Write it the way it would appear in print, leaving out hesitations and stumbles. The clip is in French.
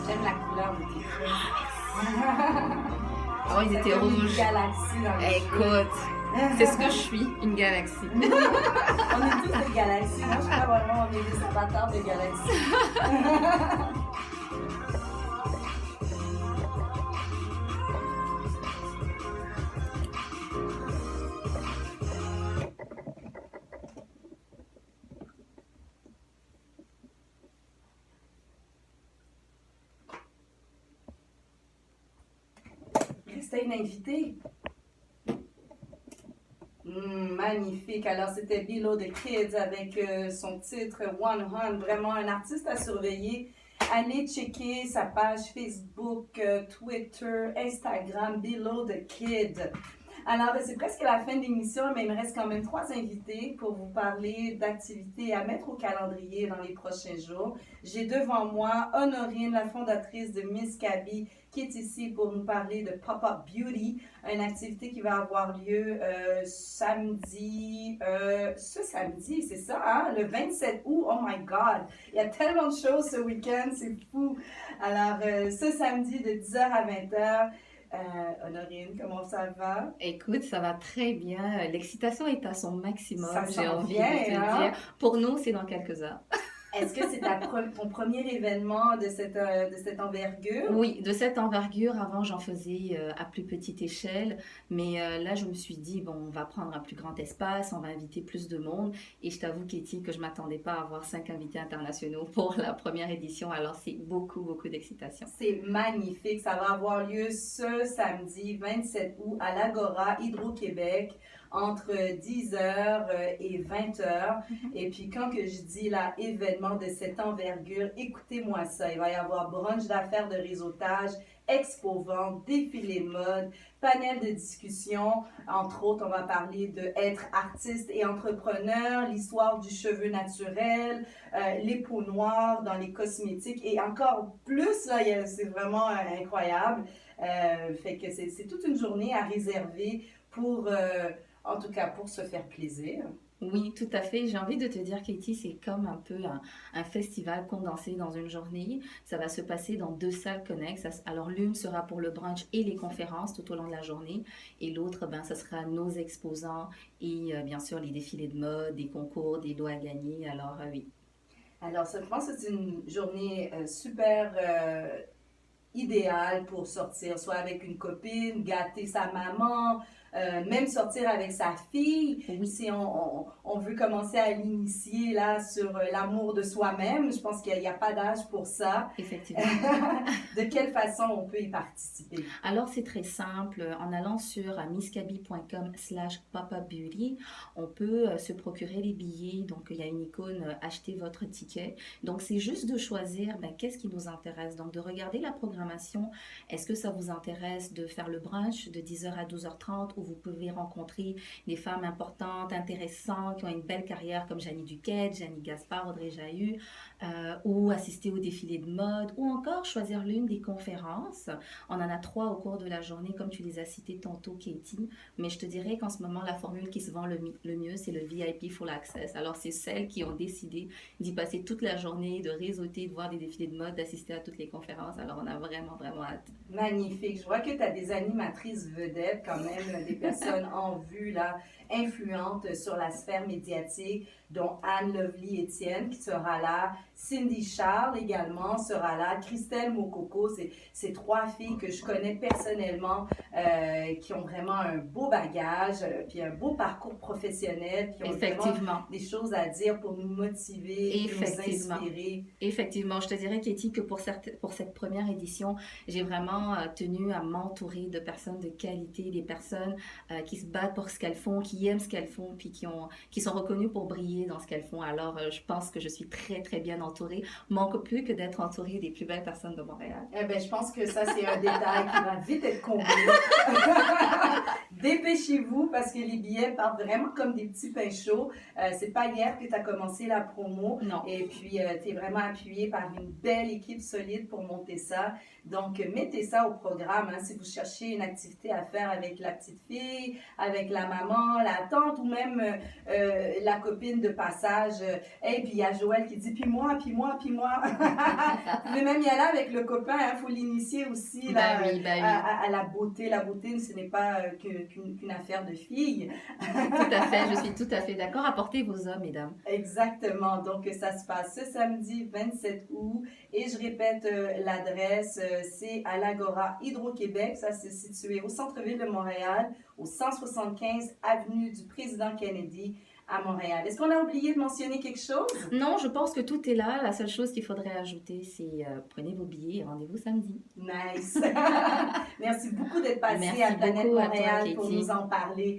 J'aime la couleur de tes cheveux. Oh, ils étaient rouges. Une galaxie dans les Écoute, c'est ce que je suis, une galaxie. On est tous des galaxies. Moi, je crois vraiment on est des avatars de galaxies. C'était une invitée. Magnifique. Alors, c'était Below the Kids avec son titre 100. Vraiment un artiste à surveiller. Allez checker sa page Facebook, Twitter, Instagram, Below the Kid. Alors, c'est presque la fin de l'émission, mais il me reste quand même 3 invités pour vous parler d'activités à mettre au calendrier dans les prochains jours. J'ai devant moi Honorine, la fondatrice de Miss Kaby, qui est ici pour nous parler de Pop-Up Beauty, une activité qui va avoir lieu samedi, ce samedi, c'est ça, hein? Le 27 août, oh my God! Il y a tellement de choses ce week-end, c'est fou! Alors, ce samedi de 10h à 20h, Honorine, comment ça va? Écoute, ça va très bien. L'excitation est à son maximum, Ça j'ai sent envie bien, de te hein? dire. Pour nous, c'est dans quelques heures. Est-ce que c'est ton premier événement de cette envergure? Oui, de cette envergure, avant j'en faisais à plus petite échelle, mais là je me suis dit, bon, on va prendre un plus grand espace, on va inviter plus de monde, et je t'avoue, Katie, que je m'attendais pas à avoir 5 invités internationaux pour la première édition, alors c'est beaucoup, beaucoup d'excitation. C'est magnifique, ça va avoir lieu ce samedi 27 août à l'Agora Hydro-Québec entre 10h et 20h. Et puis quand que je dis là, événement de cette envergure, écoutez-moi ça, il va y avoir brunch d'affaires de réseautage, expo-vente, défilé de mode, panel de discussion. Entre autres, on va parler de être artiste et entrepreneur, l'histoire du cheveu naturel, les peaux noires dans les cosmétiques et encore plus, là, c'est vraiment incroyable. Fait que c'est toute une journée à réserver pour, en tout cas, pour se faire plaisir. Oui, tout à fait. J'ai envie de te dire, Katie, c'est comme un peu un festival condensé dans une journée. Ça va se passer dans 2 salles connexes. Alors, l'une sera pour le brunch et les conférences tout au long de la journée. Et l'autre, ben, ce sera nos exposants et bien sûr les défilés de mode, des concours, des lots à gagner. Alors, oui. Alors, je pense que c'est une journée super idéale pour sortir, soit avec une copine, gâter sa maman, même sortir avec sa fille. Oui. Si on veut commencer à l'initier là sur l'amour de soi-même, je pense qu'il n'y a pas d'âge pour ça. Effectivement. De quelle façon on peut y participer? Alors, c'est très simple. En allant sur misskaby.com/popupbeauty, on peut se procurer les billets. Donc, il y a une icône acheter votre ticket. Donc, c'est juste de choisir qu'est-ce qui nous intéresse. Donc, de regarder la programmation. Est-ce que ça vous intéresse de faire le brunch de 10h à 12h30 où vous pouvez rencontrer des femmes importantes, intéressantes, qui ont une belle carrière comme Janie Duquette, Janie Gaspard, Audrey Jahu, ou assister au défilé de mode, ou encore choisir l'une des conférences. On en a 3 au cours de la journée, comme tu les as cités tantôt, Katie. Mais je te dirais qu'en ce moment, la formule qui se vend le mieux, c'est le VIP Full Access. Alors, c'est celles qui ont décidé d'y passer toute la journée, de réseauter, de voir des défilés de mode, d'assister à toutes les conférences. Alors, on a vraiment, vraiment hâte. Magnifique. Je vois que tu as des animatrices vedettes quand même, des personnes en vue, là, influentes sur la sphère médiatique, dont Anne Lovely Étienne qui sera là, Cindy Charles également sera là, Christelle Mokoko, c'est 3 filles que je connais personnellement, qui ont vraiment un beau bagage, puis un beau parcours professionnel, qui ont vraiment des choses à dire pour nous motiver, nous inspirer. Effectivement, je te dirais, Katie, que pour cette première édition, j'ai vraiment tenu à m'entourer de personnes de qualité, des personnes qui se battent pour ce qu'elles font, qui aiment ce qu'elles font, puis qui sont reconnues pour briller dans ce qu'elles font. Alors, je pense que je suis très, très bien entourée. Manque plus que d'être entourée des plus belles personnes de Montréal. Eh bien, je pense que ça, c'est un détail qui va vite être comblé. Dépêchez-vous parce que les billets partent vraiment comme des petits pains chauds. C'est pas hier que tu as commencé la promo. Non. Et puis, tu es vraiment appuyé par une belle équipe solide pour monter ça. Donc, mettez ça au programme. Hein, si vous cherchez une activité à faire avec la petite fille, avec la maman, la tante ou même la copine de passage. Et puis il y a Joël qui dit, puis moi, puis moi, puis moi. Vous pouvez même y aller avec le copain, il faut l'initier aussi là, Bah oui, bah oui. à la beauté. La beauté, ce n'est pas qu'une affaire de filles. Tout à fait, je suis tout à fait d'accord. Apportez vos hommes, mesdames. Exactement. Donc, ça se passe ce samedi 27 août. Et je répète l'adresse, c'est à l'Agora Hydro-Québec. Ça, c'est situé au centre-ville de Montréal, au 175 avenue du Président Kennedy à Montréal. Est-ce qu'on a oublié de mentionner quelque chose? Non, je pense que tout est là. La seule chose qu'il faudrait ajouter, c'est prenez vos billets et rendez-vous samedi. Nice. Merci beaucoup d'être passé Merci à Planète beaucoup à toi, Montréal pour Katie. nous en parler.